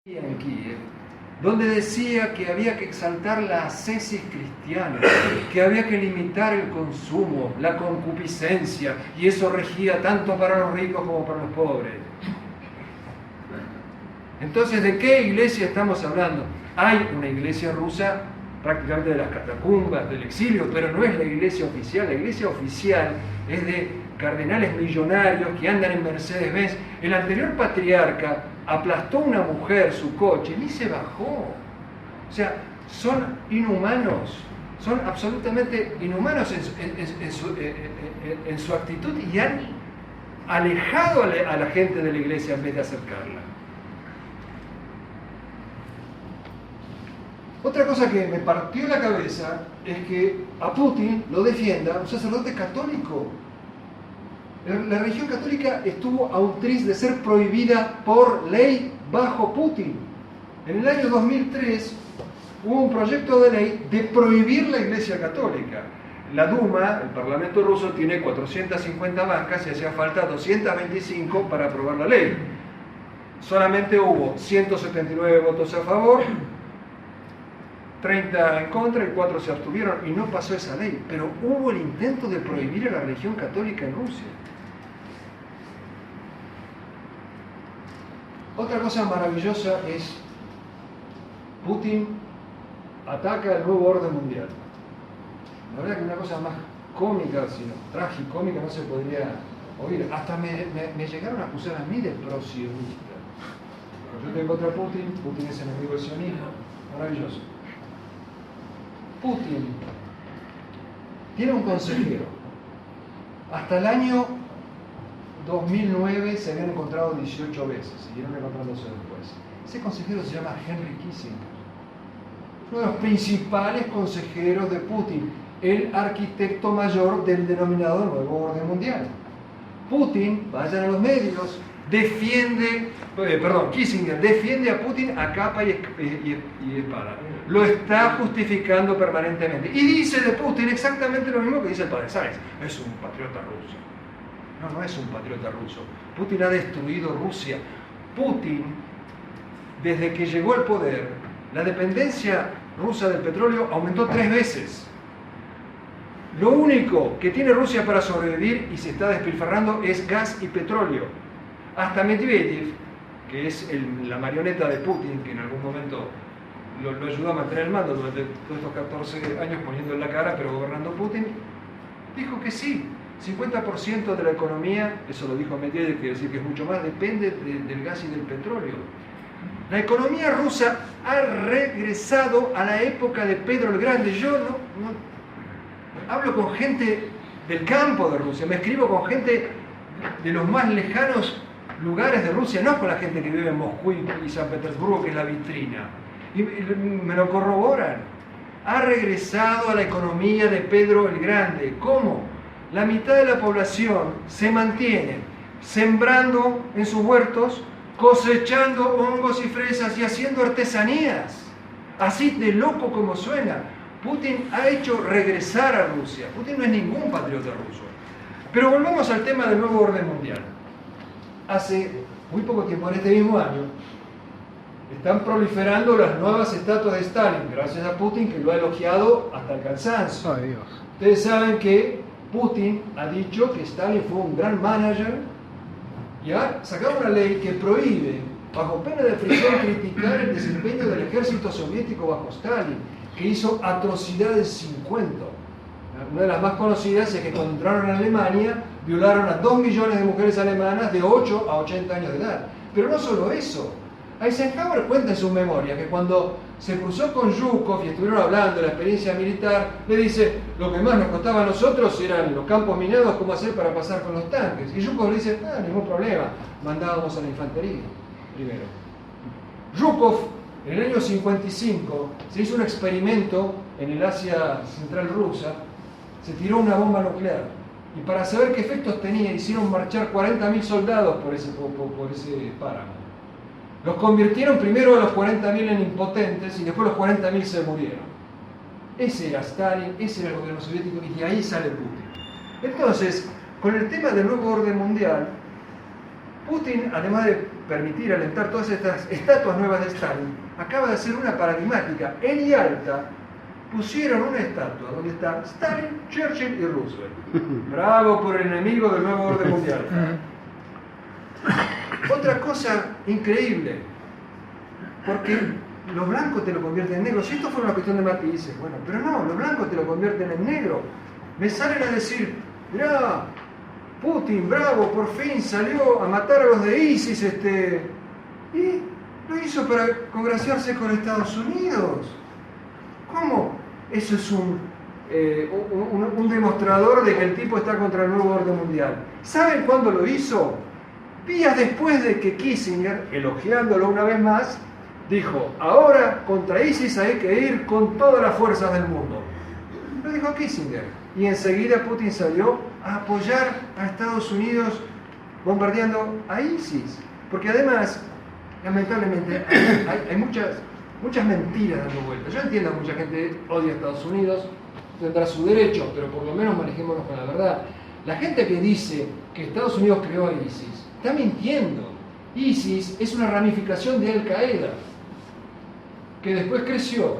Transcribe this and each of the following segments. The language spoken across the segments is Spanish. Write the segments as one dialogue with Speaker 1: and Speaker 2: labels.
Speaker 1: en Kiev, donde decía que había que exaltar la ascesis cristiana, que había que limitar el consumo, la concupiscencia, y eso regía tanto para los ricos como para los pobres. Entonces, ¿de qué iglesia estamos hablando? Hay una iglesia rusa prácticamente de las catacumbas, del exilio, pero no es la iglesia oficial. La iglesia oficial es de cardenales millonarios que andan en Mercedes-Benz. El anterior patriarca aplastó a una mujer su coche y ni se bajó. O sea, son inhumanos, son absolutamente inhumanos en su actitud y han alejado a la gente de la iglesia en vez de acercarla. Otra cosa que me partió la cabeza es que a Putin lo defienda un sacerdote católico. La religión católica estuvo a un tris de ser prohibida por ley bajo Putin. En el año 2003 hubo un proyecto de ley de prohibir la Iglesia Católica. La Duma, el Parlamento ruso, tiene 450 bancas y hacía falta 225 para aprobar la ley. Solamente hubo 179 votos a favor, 30 en contra y 4 se abstuvieron y no pasó esa ley. Pero hubo el intento de prohibir a la religión católica en Rusia. Otra cosa maravillosa es Putin ataca el nuevo orden mundial. La verdad que una cosa más cómica, sino tragicómica, no se podría oír. Hasta me llegaron a acusar a mí de pro-sionista. Yo estoy contra Putin, Putin es enemigo del sionismo. Maravilloso. Putin tiene un consejero. Hasta el año 2009 se habían encontrado 18 veces, siguieron encontrándose después. Ese consejero se llama Henry Kissinger, uno de los principales consejeros de Putin, el arquitecto mayor del denominado Nuevo Orden Mundial. Putin, vayan a los medios, Kissinger defiende a Putin a capa y espada. Lo está justificando permanentemente. Y dice de Putin exactamente lo mismo que dice el padre Sáenz. Es un patriota ruso. No es un patriota ruso. Putin ha destruido Rusia. Putin, desde que llegó al poder, la dependencia rusa del petróleo aumentó 3 veces. Lo único que tiene Rusia para sobrevivir y se está despilfarrando es gas y petróleo. Hasta Medvedev, que es la marioneta de Putin, que en algún momento lo ayudó a mantener el mando durante todos estos 14 años poniendo en la cara, pero gobernando Putin, dijo que sí. 50% de la economía, eso lo dijo Medvedev, quiere decir que es mucho más, depende del gas y del petróleo. La economía rusa ha regresado a la época de Pedro el Grande. Yo hablo con gente del campo de Rusia, me escribo con gente de los más lejanos lugares de Rusia, no con la gente que vive en Moscú y San Petersburgo, que es la vitrina. Y me lo corroboran. Ha regresado a la economía de Pedro el Grande. ¿Cómo? La mitad de la población se mantiene sembrando en sus huertos, cosechando hongos y fresas y haciendo artesanías. Así de loco como suena. Putin ha hecho regresar a Rusia. Putin no es ningún patriota ruso. Pero volvamos al tema del nuevo orden mundial. Hace muy poco tiempo, en este mismo año, están proliferando las nuevas estatuas de Stalin, gracias a Putin, que lo ha elogiado hasta el cansancio.
Speaker 2: Ay, Dios.
Speaker 1: Ustedes saben que Putin ha dicho que Stalin fue un gran manager y ha sacado una ley que prohíbe, bajo pena de prisión, criticar el desempeño del ejército soviético bajo Stalin, que hizo atrocidades sin cuento. Una de las más conocidas es que cuando entraron en Alemania violaron a 2 millones de mujeres alemanas de 8 a 80 años de edad. Pero no solo eso. Eisenhower cuenta en su memoria que cuando se cruzó con Zhukov y estuvieron hablando de la experiencia militar, le dice, lo que más nos costaba a nosotros eran los campos minados, cómo hacer para pasar con los tanques. Y Zhukov le dice, ningún problema, mandábamos a la infantería primero. Zhukov, en el año 55, se hizo un experimento en el Asia Central rusa, se tiró una bomba nuclear. Y para saber qué efectos tenía, hicieron marchar 40.000 soldados por ese páramo. Los convirtieron primero a los 40.000 en impotentes y después los 40.000 se murieron. Ese era Stalin, ese era el gobierno soviético y de ahí sale Putin. Entonces, con el tema del nuevo orden mundial, Putin, además de permitir alentar todas estas estatuas nuevas de Stalin, acaba de hacer una paradigmática. En Yalta pusieron una estatua donde están Stalin, Churchill y Roosevelt. Bravo por el enemigo del nuevo orden mundial. Otra cosa increíble, porque los blancos te lo convierten en negro. Si esto fuera una cuestión de matices, bueno, pero no, los blancos te lo convierten en negro. Me salen a decir, mirá, Putin, bravo, por fin salió a matar a los de ISIS, y lo hizo para congraciarse con Estados Unidos. ¿Cómo? Eso es un demostrador de que el tipo está contra el nuevo orden mundial. ¿Saben cuándo lo hizo? Días después de que Kissinger, elogiándolo una vez más, dijo, ahora contra ISIS hay que ir con todas las fuerzas del mundo. Lo dijo Kissinger. Y enseguida Putin salió a apoyar a Estados Unidos bombardeando a ISIS. Porque además, lamentablemente, hay muchas mentiras dando vueltas. Yo entiendo que mucha gente odia a Estados Unidos, tendrá su derecho, pero por lo menos manejémonos con la verdad. La gente que dice que Estados Unidos creó a ISIS, está mintiendo. ISIS es una ramificación de Al Qaeda, que después creció.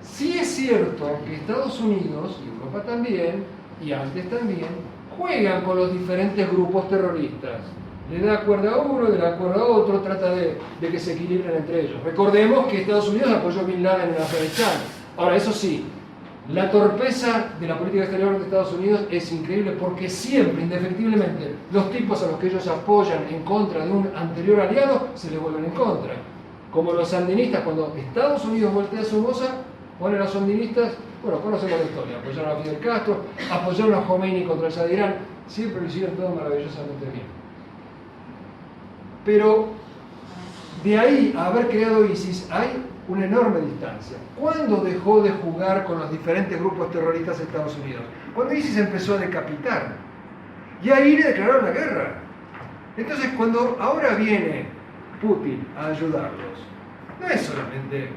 Speaker 1: Sí es cierto que Estados Unidos, y Europa también, y antes también, juegan con los diferentes grupos terroristas. Le da cuerda a uno, le da cuerda a otro, trata de que se equilibren entre ellos. Recordemos que Estados Unidos apoyó a Bin Laden en Afganistán. Ahora, eso sí, la torpeza de la política exterior de Estados Unidos es increíble porque siempre, indefectiblemente, los tipos a los que ellos apoyan en contra de un anterior aliado se les vuelven en contra. Como los sandinistas, cuando Estados Unidos voltea su moza, ponen a los sandinistas, bueno, conocemos la historia, apoyaron a Fidel Castro, apoyaron a Khomeini contra el Shah de Irán, siempre lo hicieron todo maravillosamente bien. Pero de ahí a haber creado ISIS hay una enorme distancia. ¿Cuándo dejó de jugar con los diferentes grupos terroristas de Estados Unidos? Cuando ISIS empezó a decapitar. Y ahí le declararon la guerra. Entonces, cuando ahora viene Putin a ayudarlos, no es solamente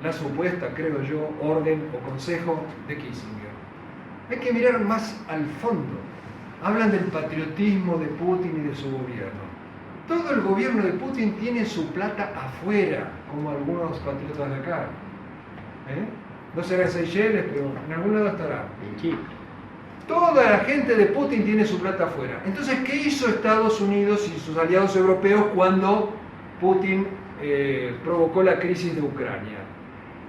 Speaker 1: la supuesta, creo yo, orden o consejo de Kissinger. Hay que mirar más al fondo. Hablan del patriotismo de Putin y de su gobierno. Todo el gobierno de Putin tiene su plata afuera, como algunos patriotas de acá. No será en Seychelles, pero en algún lado estará.
Speaker 2: En Chile.
Speaker 1: Toda la gente de Putin tiene su plata afuera. Entonces, ¿qué hizo Estados Unidos y sus aliados europeos cuando Putin provocó la crisis de Ucrania?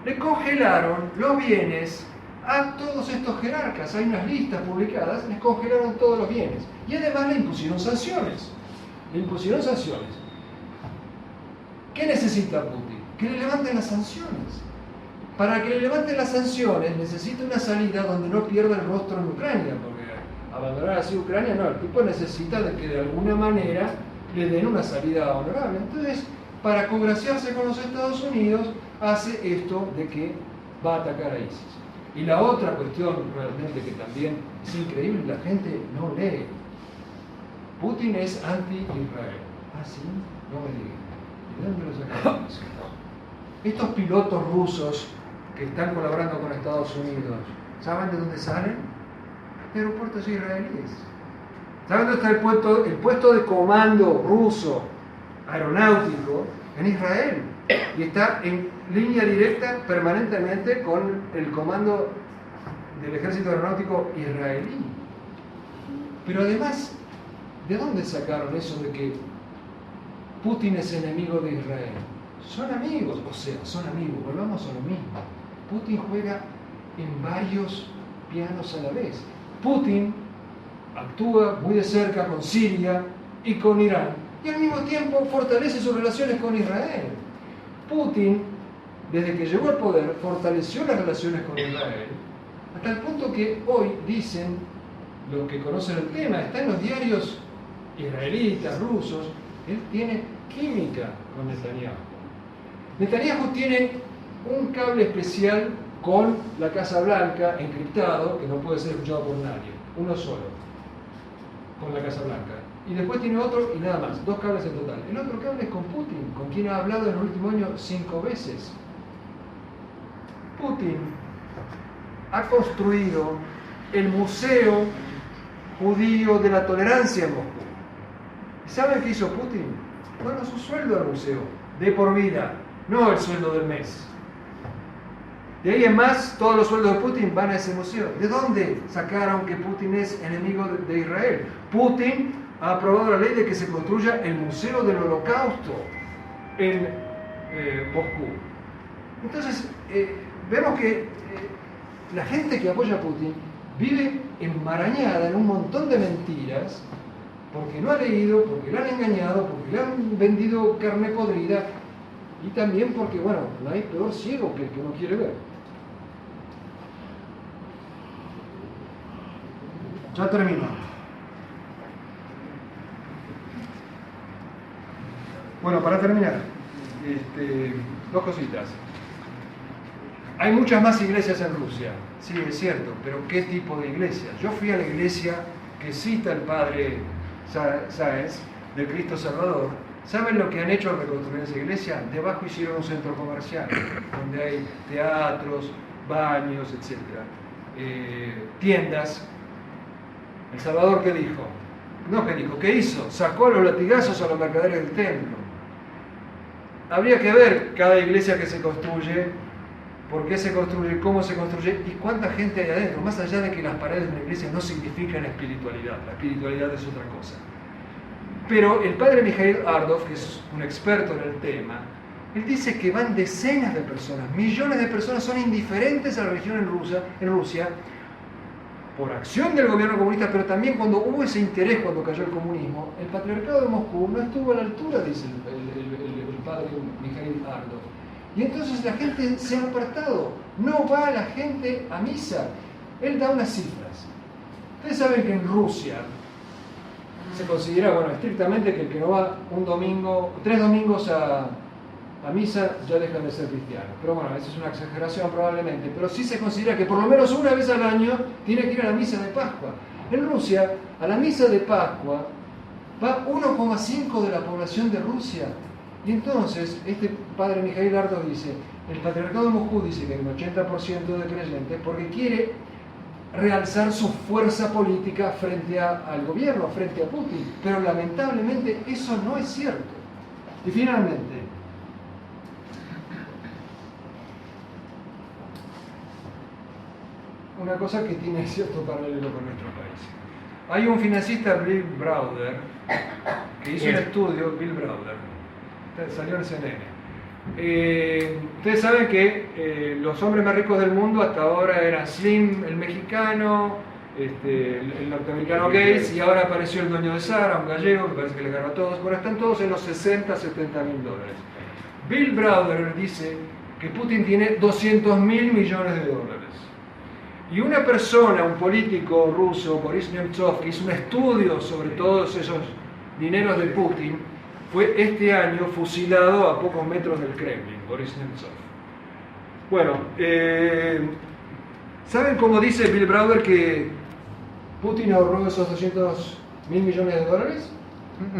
Speaker 1: Le congelaron los bienes a todos estos jerarcas. Hay unas listas publicadas, les congelaron todos los bienes. Y además le impusieron sanciones. ¿Qué necesita Putin? Que le levanten las sanciones. Para que le levanten las sanciones necesita una salida donde no pierda el rostro en Ucrania, porque abandonar así Ucrania no, el tipo necesita de que de alguna manera le den una salida honorable. Entonces, para congraciarse con los Estados Unidos, hace esto de que va a atacar a ISIS. Y la otra cuestión realmente que también es increíble, la gente no lee. Putin es anti-Israel. ¿Ah, sí? No me digan. ¿De dónde lo sacaron eso? Estos pilotos rusos que están colaborando con Estados Unidos, ¿saben de dónde salen? De aeropuertos israelíes. ¿Saben dónde está el puesto de comando ruso aeronáutico? En Israel. Y está en línea directa permanentemente con el comando del ejército aeronáutico israelí. Pero además, ¿de dónde sacaron eso de que Putin es enemigo de Israel? Son amigos, son amigos, volvamos a lo mismo. Putin juega en varios pianos a la vez. Putin actúa muy de cerca con Siria y con Irán, y al mismo tiempo fortalece sus relaciones con Israel. Putin, desde que llegó al poder, fortaleció las relaciones con Israel, hasta el punto que hoy dicen, los que conocen el tema, está en los diarios israelitas, rusos, él tiene química con Netanyahu. Netanyahu tiene un cable especial con la Casa Blanca, encriptado, que no puede ser escuchado por nadie, uno solo, con la Casa Blanca. Y después tiene otro y nada más, 2 cables en total. El otro cable es con Putin, con quien ha hablado en el último año 5 veces. Putin ha construido el Museo Judío de la Tolerancia en Moscú. ¿Saben qué hizo Putin? Bueno, su sueldo al museo, de por vida, no el sueldo del mes. De ahí en más, todos los sueldos de Putin van a ese museo. ¿De dónde sacaron que Putin es enemigo de Israel? Putin ha aprobado la ley de que se construya el Museo del Holocausto en Moscú. Entonces, vemos que la gente que apoya a Putin vive enmarañada en un montón de mentiras porque no ha leído, porque le han engañado, porque le han vendido carne podrida y también porque, bueno, no hay peor ciego que el que no quiere ver. Ya termino. Bueno, para terminar, dos cositas. Hay muchas más iglesias en Rusia, sí, es cierto, pero ¿qué tipo de iglesia? Yo fui a la iglesia que cita el padre Sáenz, del Cristo Salvador. ¿Saben lo que han hecho al reconstruir esa iglesia? Debajo hicieron un centro comercial, donde hay teatros, baños, etc. Tiendas. ¿El Salvador qué dijo? No, ¿qué dijo? ¿Qué hizo? Sacó los latigazos a los mercaderes del templo. Habría que ver cada iglesia que se construye, por qué se construye, cómo se construye y cuánta gente hay adentro, más allá de que las paredes de una iglesia no significan espiritualidad, la espiritualidad es otra cosa. Pero el padre Mikhail Ardov, que es un experto en el tema, él dice que van decenas de personas, millones de personas son indiferentes a la religión en Rusia, por acción del gobierno comunista, pero también cuando hubo ese interés, cuando cayó el comunismo, el patriarcado de Moscú no estuvo a la altura, dice el padre Mikhail Ardov. Y entonces la gente se ha apartado, no va la gente a misa. Él da unas cifras. Ustedes saben que en Rusia se considera, bueno, estrictamente que el que no va un domingo, 3 domingos a misa ya deja de ser cristiano. Pero bueno, esa es una exageración probablemente, pero sí se considera que por lo menos una vez al año tiene que ir a la misa de Pascua. En Rusia, a la misa de Pascua va 1,5 de la población de Rusia. Y entonces, este padre Mikhail Ardov dice, el patriarcado de Moscú dice que hay un 80% de creyentes porque quiere realzar su fuerza política frente al gobierno, frente a Putin. Pero lamentablemente eso no es cierto. Y finalmente, una cosa que tiene cierto paralelo con nuestro país. Hay un financista, Bill Browder, que hizo un estudio, Bill Browder, salió en CNN. Ustedes saben que los hombres más ricos del mundo hasta ahora eran Slim, el mexicano, el norteamericano Gates, y ahora apareció el dueño de Zara, un gallego, que parece que le ganó a todos. Bueno, están todos en los 60, 70 mil dólares. Bill Browder dice que Putin tiene 200 mil millones de dólares. Y una persona, un político ruso, Boris Nemtsov, que hizo un estudio sobre todos esos dineros de Putin, fue este año fusilado a pocos metros del Kremlin, Boris Nemtsov. Bueno, ¿saben cómo dice Bill Browder que Putin ahorró esos 200 mil millones de dólares?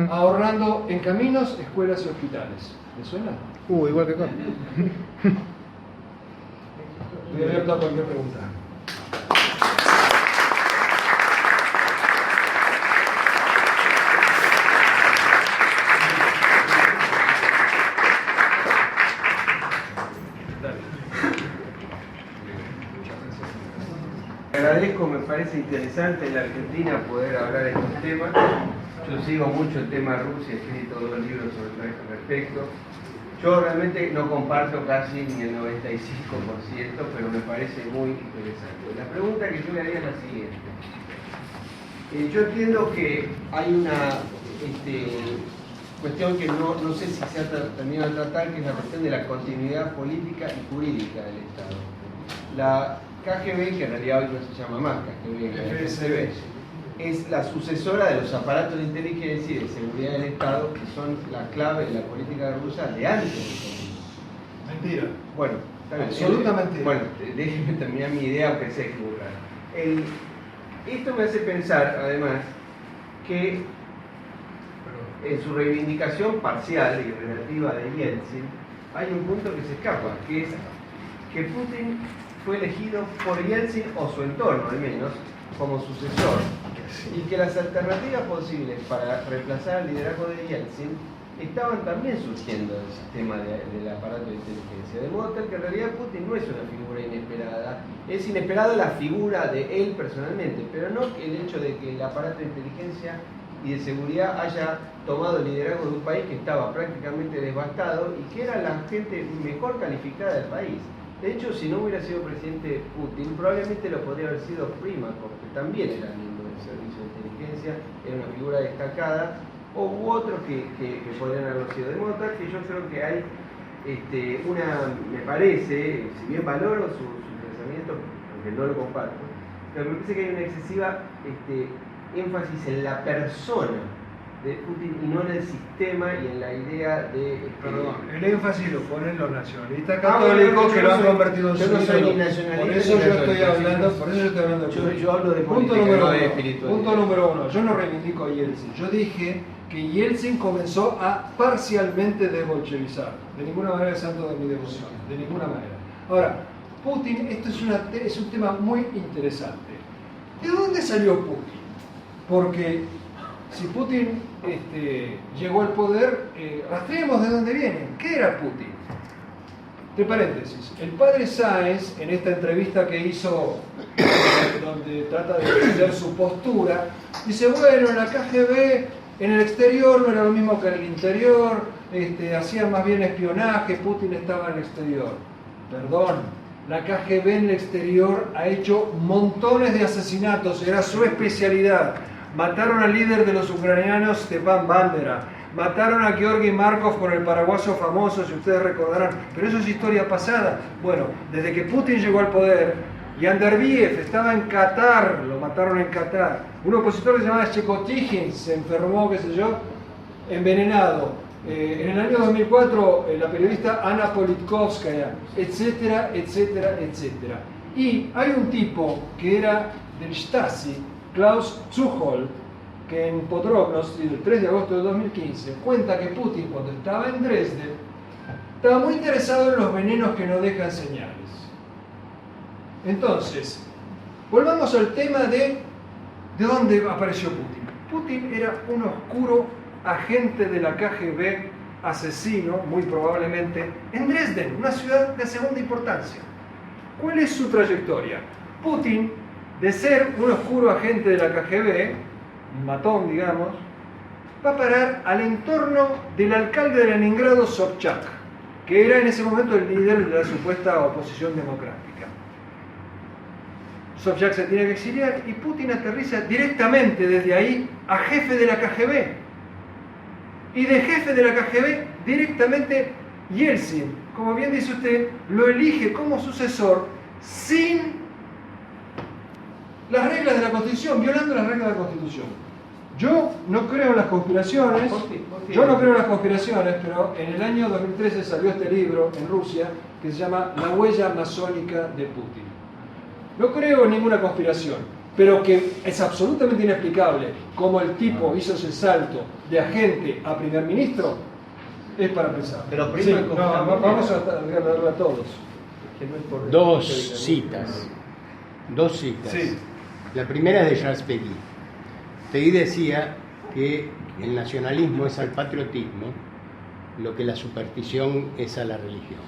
Speaker 1: Ahorrando en caminos, escuelas y hospitales. ¿Les suena?
Speaker 2: Igual que acá.
Speaker 1: Estoy abierto a cualquier pregunta.
Speaker 3: Agradezco, me parece interesante en la Argentina poder hablar de estos temas. Yo sigo mucho el tema Rusia, he escrito 2 libros sobre este respecto. Yo realmente no comparto casi ni el 95%, pero me parece muy interesante. La pregunta que yo le haría es la siguiente. Yo entiendo que hay una cuestión que no sé si se ha terminado de tratar, que es la cuestión de la continuidad política y jurídica del Estado. La KGB, que en realidad hoy no se llama más KGB, la FSB, es la sucesora de los aparatos de inteligencia y de seguridad del Estado, que son la clave de la política rusa de antes del comunismo.
Speaker 1: Mentira.
Speaker 3: Bueno,
Speaker 1: absolutamente.
Speaker 3: Bueno, déjenme terminar mi idea, aunque sea equivocada. Esto me hace pensar, además, que en su reivindicación parcial y relativa de Yeltsin, hay un punto que se escapa, que es que Putin fue elegido por Yeltsin o su entorno al menos como sucesor y que las alternativas posibles para reemplazar el liderazgo de Yeltsin estaban también surgiendo del sistema del aparato de inteligencia, de modo tal que en realidad Putin no es una figura inesperada, es inesperada la figura de él personalmente, pero no el hecho de que el aparato de inteligencia y de seguridad haya tomado el liderazgo de un país que estaba prácticamente devastado y que era la gente mejor calificada del país. De hecho, si no hubiera sido presidente Putin, probablemente lo podría haber sido Primakov, que también era miembro del servicio de inteligencia, era una figura destacada, o u otros que podrían haberlo sido. De modo tal que yo creo que hay me parece, si bien valoro su pensamiento, aunque no lo comparto, pero me parece que hay una excesiva énfasis en la persona de Putin y no en el sistema y en la idea de...
Speaker 1: Perdón, el énfasis lo ponen los nacionalistas católicos que lo han convertido en su ídolo.
Speaker 3: Yo no soy ni nacionalista.
Speaker 1: Por eso yo estoy hablando
Speaker 3: Yo hablo de
Speaker 1: punto
Speaker 3: política,
Speaker 1: número
Speaker 3: no de
Speaker 1: uno.
Speaker 3: espiritualidad.
Speaker 1: Punto número uno. Yo no reivindico a Yeltsin. Yo dije que Yeltsin comenzó a parcialmente desbolchevizar. De ninguna manera es santo de mi devoción. De ninguna manera. Ahora, Putin, esto es un tema muy interesante. ¿De dónde salió Putin? Porque si Putin llegó al poder, rastreemos de dónde viene. ¿Qué era Putin? Entre paréntesis, el padre Sáenz, en esta entrevista que hizo, donde trata de defender su postura, dice, bueno, la KGB en el exterior no era lo mismo que en el interior, hacían más bien espionaje, Putin estaba en el exterior. Perdón, la KGB en el exterior ha hecho montones de asesinatos, era su especialidad. Mataron al líder de los ucranianos, Stepan Bandera. Mataron a Georgi Markov con el paraguaso famoso, si ustedes recordarán. Pero eso es historia pasada. Bueno, desde que Putin llegó al poder, Yanderbiev estaba en Qatar, lo mataron en Qatar. Un opositor que se llamaba Chekotigin se enfermó, qué sé yo, envenenado. En el año 2004, la periodista Ana Politkovskaya, etcétera, etcétera, etcétera. Y hay un tipo que era del Stasi, Klaus Zuchol, que en Podrobnost, el 3 de agosto de 2015, cuenta que Putin, cuando estaba en Dresde, estaba muy interesado en los venenos que no dejan señales. Entonces, volvamos al tema de dónde apareció Putin. Putin era un oscuro agente de la KGB, asesino, muy probablemente, en Dresden, una ciudad de segunda importancia. ¿Cuál es su trayectoria? Putin, de ser un oscuro agente de la KGB, un matón, digamos, va a parar al entorno del alcalde de Leningrado, Sobchak, que era en ese momento el líder de la supuesta oposición democrática. Sobchak se tiene que exiliar y Putin aterriza directamente desde ahí a jefe de la KGB. Y de jefe de la KGB directamente Yeltsin, como bien dice usted, lo elige como sucesor sin las reglas de la Constitución, violando las reglas de la Constitución. Yo no creo en las conspiraciones, pero en el año 2013 salió este libro en Rusia que se llama La huella masónica de Putin. No creo en ninguna conspiración, pero que es absolutamente inexplicable cómo el tipo hizo ese salto de agente a primer ministro, es para pensar.
Speaker 3: Pero
Speaker 1: sí, vamos a darle a todos.
Speaker 2: Dos citas.
Speaker 1: Sí.
Speaker 2: La primera es de Charles Péguy. Péguy decía que el nacionalismo es al patriotismo lo que la superstición es a la religión.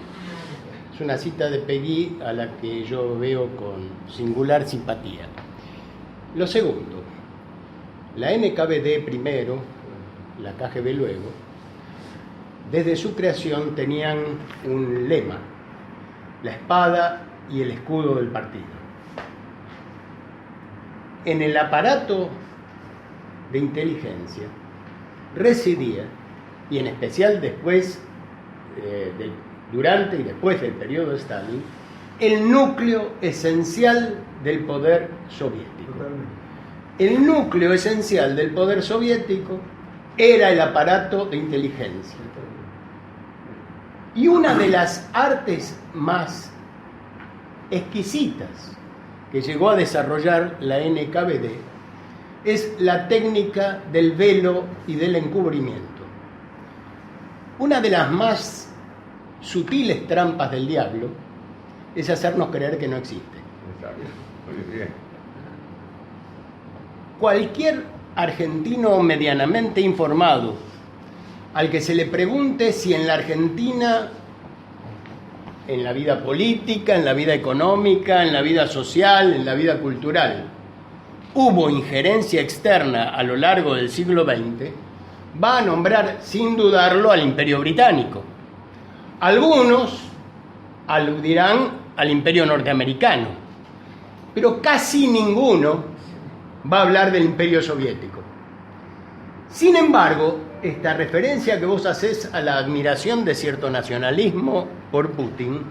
Speaker 2: Es una cita de Péguy a la que yo veo con singular simpatía. Lo segundo, la NKVD primero, la KGB luego, desde su creación tenían un lema: la espada y el escudo del partido. En el aparato de inteligencia residía, y en especial después, durante y después del periodo de Stalin, el núcleo esencial del poder soviético. El núcleo esencial del poder soviético era el aparato de inteligencia. Y una de las artes más exquisitas que llegó a desarrollar la NKVD es la técnica del velo y del encubrimiento. Una de las más sutiles trampas del diablo es hacernos creer que no existe. cualquier argentino medianamente informado, al que se le pregunte si en la Argentina, en la vida política, en la vida económica, en la vida social, en la vida cultural, hubo injerencia externa a lo largo del siglo XX, va a nombrar sin dudarlo al Imperio Británico. Algunos aludirán al Imperio Norteamericano, pero casi ninguno va a hablar del Imperio Soviético. Sin embargo, esta referencia que vos hacés a la admiración de cierto nacionalismo por Putin,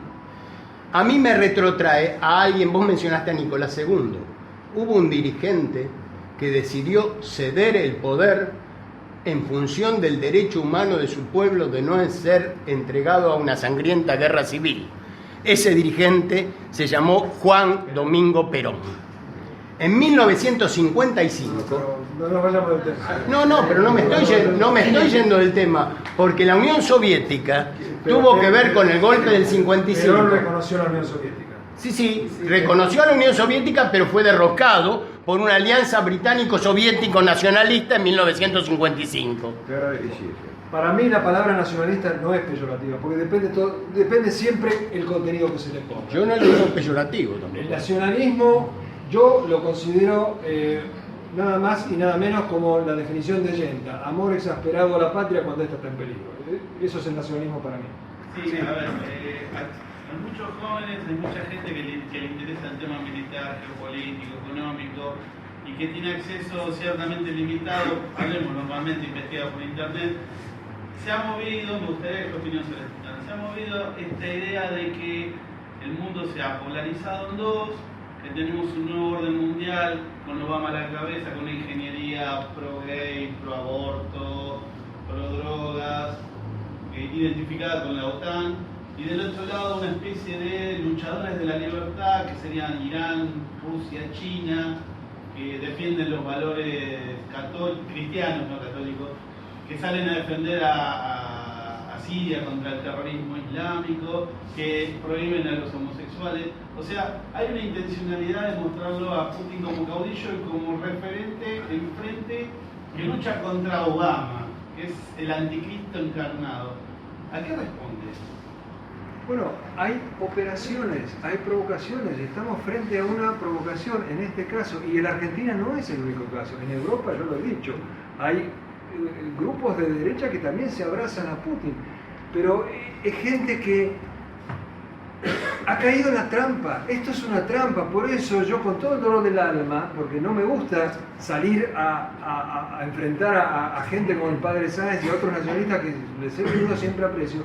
Speaker 2: a mí me retrotrae a alguien, vos mencionaste a Nicolás II. Hubo un dirigente que decidió ceder el poder en función del derecho humano de su pueblo de no ser entregado a una sangrienta guerra civil. Ese dirigente se llamó Juan Domingo Perón. En 1955...
Speaker 1: No nos vayamos del tema.
Speaker 2: Pero no me estoy yendo del tema, porque la Unión Soviética tuvo que ver con el golpe del 55.
Speaker 1: Perón reconoció a la Unión Soviética.
Speaker 2: Sí, reconoció a la Unión Soviética, pero fue derrocado por una alianza británico-soviético-nacionalista en 1955.
Speaker 1: Para mí la palabra nacionalista no es peyorativa, porque depende siempre el contenido que se le ponga.
Speaker 2: Yo no le digo peyorativo tampoco.
Speaker 1: El nacionalismo yo lo considero nada más y nada menos como la definición de Yenta: amor exasperado a la patria cuando ésta está en peligro. Eso es el nacionalismo para mí.
Speaker 4: Sí, a ver, hay muchos jóvenes, hay mucha gente que le interesa el tema militar, geopolítico, económico, y que tiene acceso ciertamente limitado, hablemos normalmente investigado por internet. Se ha movido, me gustaría que tu opinión sobre esto, se ha movido esta idea de que el mundo se ha polarizado en dos, que tenemos un nuevo orden mundial con Obama a la cabeza, con una ingeniería pro-gay, pro-aborto, pro-drogas, identificada con la OTAN, y del otro lado una especie de luchadores de la libertad que serían Irán, Rusia, China, que defienden los valores cristianos, no católicos, que salen a defender a Siria contra el terrorismo islámico, que prohíben a los homosexuales. O sea, hay una intencionalidad de mostrarlo a Putin como caudillo y como referente enfrente que lucha contra Obama, que es el anticristo encarnado. ¿A qué responde esto?
Speaker 1: Bueno, hay operaciones, hay provocaciones, estamos frente a una provocación en este caso, y en Argentina no es el único caso. En Europa, yo lo he dicho, hay grupos de derecha que también se abrazan a Putin, pero es gente que ha caído en la trampa. Esto es una trampa, por eso yo, con todo el dolor del alma, porque no me gusta salir a enfrentar a gente como el padre Sáenz y a otros nacionalistas que les he tenido siempre aprecio,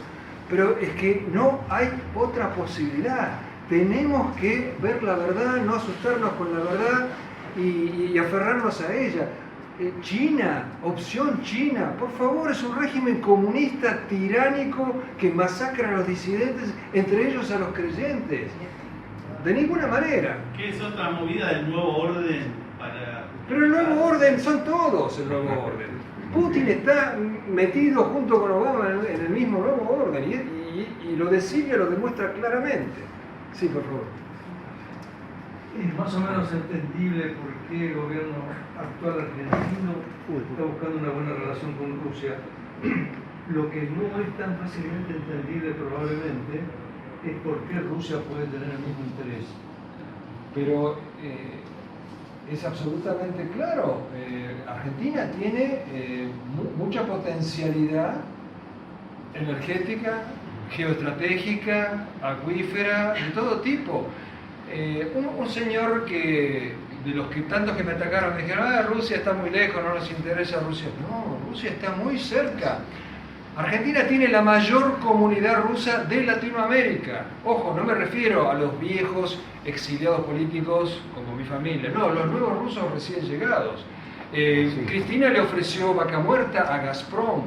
Speaker 1: pero es que no hay otra posibilidad. Tenemos que ver la verdad, no asustarnos con la verdad y aferrarnos a ella. China, opción China, por favor, es un régimen comunista tiránico que masacra a los disidentes, entre ellos a los creyentes. De ninguna manera.
Speaker 4: ¿Qué es otra movida del nuevo orden para...?
Speaker 1: Pero el nuevo orden son todos el nuevo orden. Putin está metido junto con Obama en el mismo nuevo orden y lo de Siria lo demuestra claramente. Sí, por favor.
Speaker 5: Es más o menos entendible por qué el gobierno actual argentino está buscando una buena relación con Rusia. Lo que no es tan fácilmente entendible probablemente es por qué Rusia puede tener el mismo interés.
Speaker 1: Pero es absolutamente claro. Argentina tiene mucha potencialidad energética, geoestratégica, acuífera, de todo tipo. Un señor que, de los que tantos que me atacaron, me dijeron: Rusia está muy lejos, no nos interesa Rusia. No, Rusia está muy cerca. Argentina tiene la mayor comunidad rusa de Latinoamérica. Ojo, no me refiero a los viejos exiliados políticos como mi familia, no, los nuevos rusos recién llegados. Cristina le ofreció vaca muerta a Gazprom.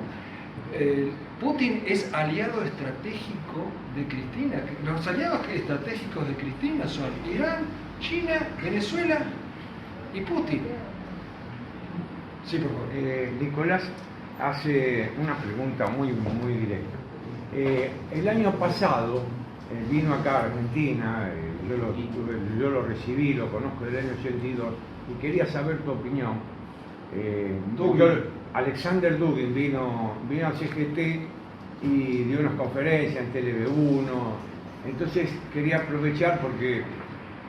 Speaker 1: Putin es aliado estratégico de Cristina. Los aliados estratégicos de Cristina son Irán, China, Venezuela y Putin. Sí, por favor.
Speaker 6: Nicolás hace una pregunta muy directa. El año pasado vino acá a Argentina, yo lo recibí, lo conozco del año 82, y quería saber tu opinión.
Speaker 1: Dugin.
Speaker 6: Alexander Dugin vino al CGT y dio unas conferencias en TLV1. Entonces quería aprovechar porque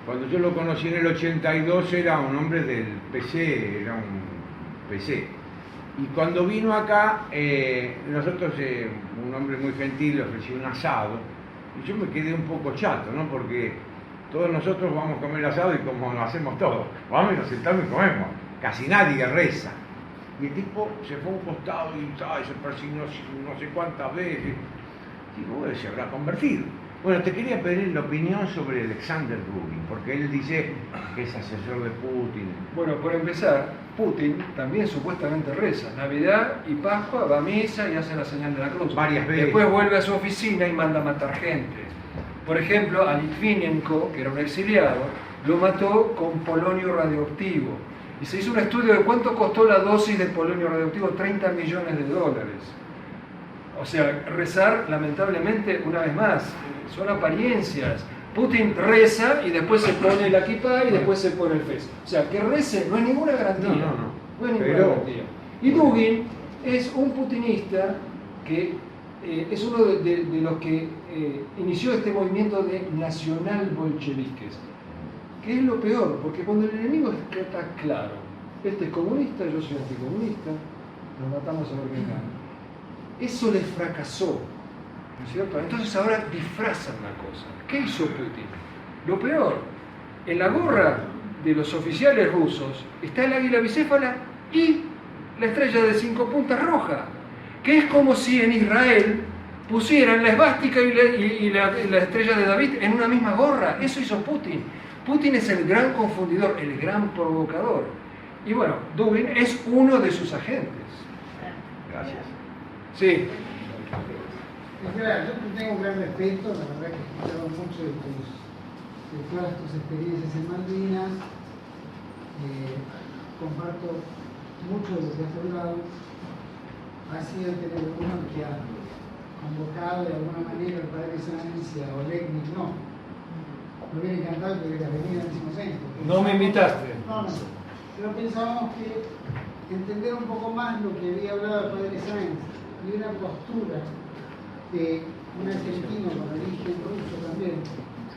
Speaker 6: cuando yo lo conocí en el 82 era un hombre del PC, era un PC. Y cuando vino acá, nosotros, un hombre muy gentil, le ofreció un asado. Y yo me quedé un poco chato, ¿no? Porque todos nosotros vamos a comer asado y como lo hacemos todos, vamos y nos sentamos y comemos. Casi nadie reza. Y el tipo se fue a un costado y se persignó no sé cuántas veces. Digo, se habrá convertido. Bueno, te quería pedir la opinión sobre Alexander Dugin, porque él dice que es asesor de Putin.
Speaker 1: Bueno, por empezar, Putin también supuestamente reza. Navidad y Pascua va a misa y hace la señal de la cruz.
Speaker 6: Varias veces.
Speaker 1: Después vuelve a su oficina y manda a matar gente. Por ejemplo, a Litvinenko, que era un exiliado, lo mató con polonio radioactivo. Y se hizo un estudio de cuánto costó la dosis de polonio radioactivo, $30 millones. O sea, rezar, lamentablemente, una vez más, son apariencias. Putin reza y después se pone la kipá y después se pone el fez. O sea, que rece no es ninguna garantía. No es ninguna garantía. Y Dugin es un putinista que es uno de los que inició este movimiento de nacional bolcheviques. Que es lo peor, porque cuando el enemigo está claro, este es comunista, yo soy anticomunista, nos matamos a ver quién gana. Eso les fracasó, ¿no es cierto? Entonces ahora disfrazan la cosa. ¿Qué hizo Putin? Lo peor, en la gorra de los oficiales rusos está el águila bicéfala y la estrella de 5 puntas roja, que es como si en Israel pusieran la esvástica y la estrella de David en una misma gorra. Eso hizo Putin. Putin es el gran confundidor, el gran provocador. Y bueno, Dugin es uno de sus agentes.
Speaker 6: Gracias.
Speaker 1: Sí.
Speaker 7: Mira, yo te tengo un gran respeto, la verdad que he escuchado mucho de todas tus experiencias en Malvinas. Comparto mucho de lo que has hablado. Ha sido el televisor que ha convocado de alguna manera al padre Sáenz y a Olegnik, no. Me hubiera encantado que hubiera venido en ese momento.
Speaker 1: No me invitaste.
Speaker 7: No. Pero pensábamos que entender un poco más lo que había hablado el padre Sáenz y una postura de un argentino con origen ruso también,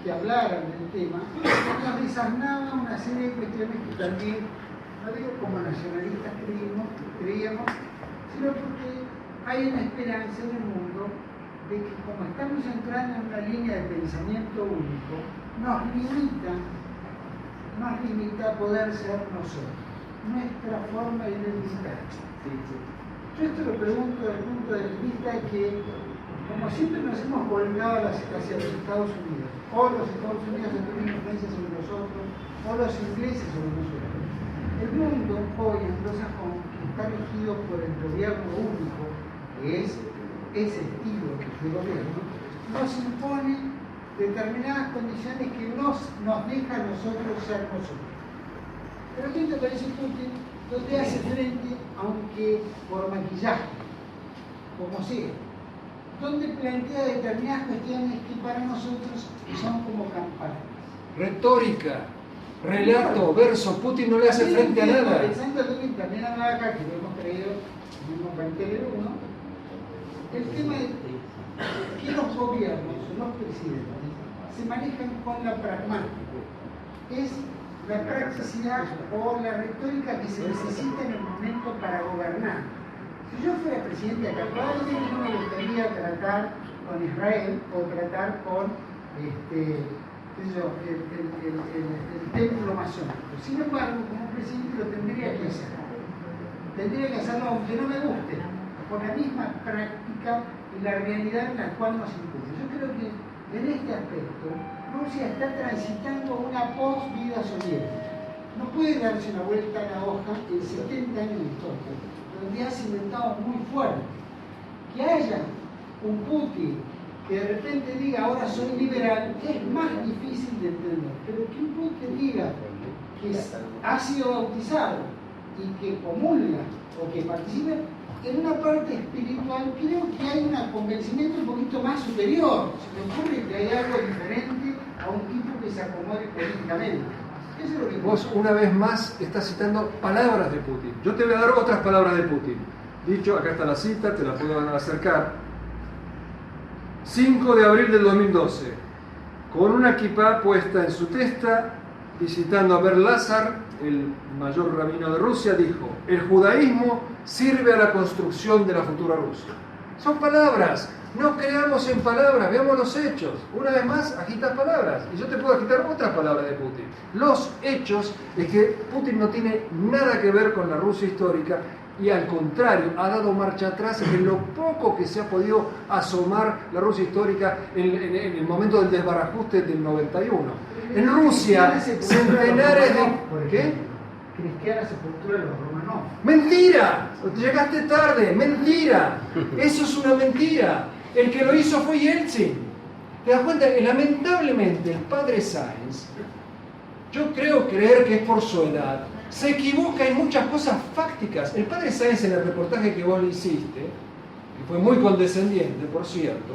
Speaker 7: que hablaran del tema, nos desasnaba una serie de cuestiones que también, no digo como nacionalistas creíamos, sino porque hay una esperanza en el mundo de que como estamos entrando en una línea de pensamiento único, nos limita a poder ser nosotros, nuestra forma de identidad. Yo esto lo pregunto desde el punto de vista que, como siempre nos hemos volcado hacia los Estados Unidos, o los Estados Unidos han tenido influencia sobre nosotros, o los ingleses sobre nosotros. El mundo hoy anglosajón, que está regido por el gobierno único, que es ese estilo de gobierno, nos impone determinadas condiciones que nos deja a nosotros ser nosotros. Pero ¿qué te parece Putin? Donde hace frente, aunque por maquillaje, como sea, donde plantea determinadas cuestiones que para nosotros son como campanas.
Speaker 1: Retórica, relato, verso. Putin no le hace frente a nada.
Speaker 7: Pensando en también hablaba acá, que lo hemos creído mismo para el Tele1, el tema de que los gobiernos, los presidentes, se manejan con la pragmática. Es la practicidad o la retórica que se necesita en el momento para gobernar. Si yo fuera presidente acá, probablemente no me gustaría tratar con Israel o tratar con el templo masónico. Sin embargo, como presidente lo tendría que hacer. Tendría que hacerlo aunque no me guste, por la misma práctica y la realidad en la cual nos impone. Yo creo que en este aspecto Rusia está transitando una post-vida soviética. No puede darse una vuelta a la hoja en 70 años de historia, donde ha cimentado muy fuerte. Que haya un Putin que de repente diga ahora soy liberal es más difícil de entender, pero que un Putin diga que ha sido bautizado y que comulga o que participa en una parte espiritual, creo que hay un convencimiento un poquito más superior. Se me ocurre que hay algo diferente a un tipo que se acomode políticamente. Eso es lo que
Speaker 1: Vos una vez más estás citando palabras de Putin. Yo te voy a dar otras palabras de Putin. Dicho, acá está la cita, te la puedo acercar. 5 de abril del 2012. Con una kipá puesta en su testa, visitando a Berlázar, el mayor rabino de Rusia, dijo: el judaísmo sirve a la construcción de la futura Rusia. Son palabras. No creamos en palabras, veamos los hechos. Una vez más, agitas palabras. Y yo te puedo agitar otras palabras de Putin. Los hechos es que Putin no tiene nada que ver con la Rusia histórica y al contrario, ha dado marcha atrás en lo poco que se ha podido asomar la Rusia histórica en el momento del desbarajuste del 91. En Rusia, centenares de... ¿Qué?
Speaker 7: Cristiana sepultura de los Romanov.
Speaker 1: ¡Mentira! Llegaste tarde, mentira. Eso es una mentira. El que lo hizo fue Yeltsin. ¿Te das cuenta? Lamentablemente, el padre Sáenz, yo creo creer que es por su edad, se equivoca en muchas cosas fácticas. El padre Sáenz, en el reportaje que vos le hiciste, que fue muy condescendiente, por cierto,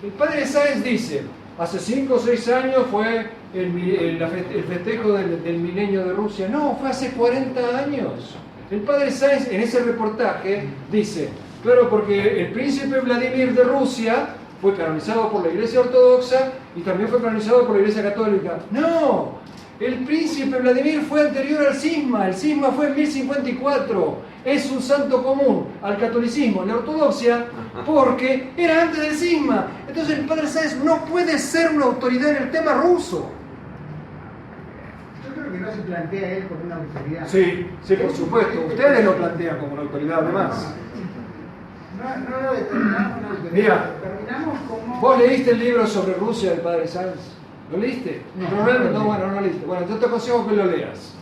Speaker 1: el padre Sáenz dice: hace 5 o 6 años fue el festejo del milenio de Rusia. No, fue hace 40 años. El padre Sáenz en ese reportaje dice: claro, porque el príncipe Vladimir de Rusia fue canonizado por la Iglesia Ortodoxa y también fue canonizado por la Iglesia Católica. No, el príncipe Vladimir fue anterior al cisma. El cisma fue en 1054. Es un santo común al catolicismo, a la ortodoxia, porque era antes del cisma. Entonces el padre Sáenz no puede ser una autoridad en el tema ruso.
Speaker 7: Yo creo que no se plantea él como una autoridad.
Speaker 1: Sí, sí, por supuesto. Ustedes lo plantean como una autoridad, además.
Speaker 7: No lo determinamos una autoridad.
Speaker 1: Mira,
Speaker 7: lo determinamos como...
Speaker 1: ¿vos leíste el libro sobre Rusia del padre Sáenz? ¿Lo leíste?
Speaker 7: No,
Speaker 1: Realmente,
Speaker 7: no,
Speaker 1: bueno, no lo leíste. Bueno, yo te aconsejo que lo leas.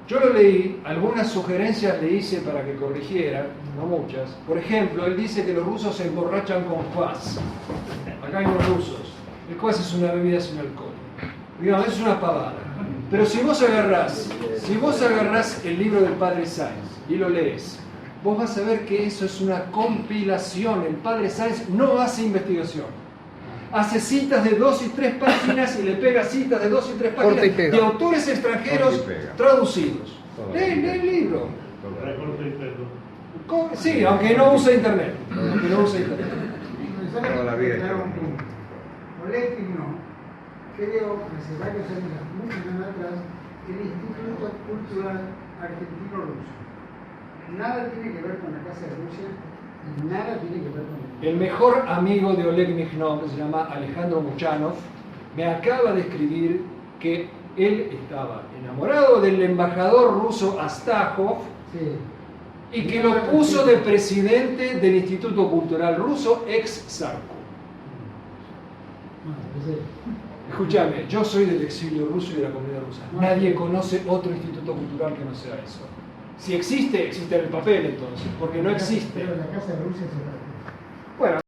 Speaker 1: Yo lo leí, algunas sugerencias le hice para que corrigiera, no muchas. Por ejemplo, él dice que los rusos se emborrachan con kvass. Acá hay unos rusos. El kvass es una bebida sin alcohol. Digamos, es una pavada. Pero si vos agarrás el libro del padre Sáenz y lo lees, vos vas a ver que eso es una compilación. El padre Sáenz no hace investigación. Hace citas de 2 y 3 páginas y le pega citas de 2 y 3 páginas de autores extranjeros traducidos. Lee el libro. Sí, aunque no use internet. Aunque no use internet.
Speaker 3: Toda la vida.
Speaker 7: Oleg no. Creo, hace varios años, muchos años atrás, el Instituto Cultural Argentino-Ruso. Nada tiene que ver con la Casa de Rusia y nada tiene que ver con
Speaker 1: el mejor amigo de Oleg Mikhnov, que se llama Alejandro Muchanov, me acaba de escribir que él estaba enamorado del embajador ruso Astahov,
Speaker 7: sí,
Speaker 1: y que lo puso de presidente del Instituto Cultural Ruso, ex-Sarko. Escúchame, yo soy del exilio ruso y de la comunidad rusa. Nadie conoce otro instituto cultural que no sea eso. Si existe, existe en el papel entonces, porque no existe.
Speaker 7: Pero la Casa de Rusia se...
Speaker 1: Bueno.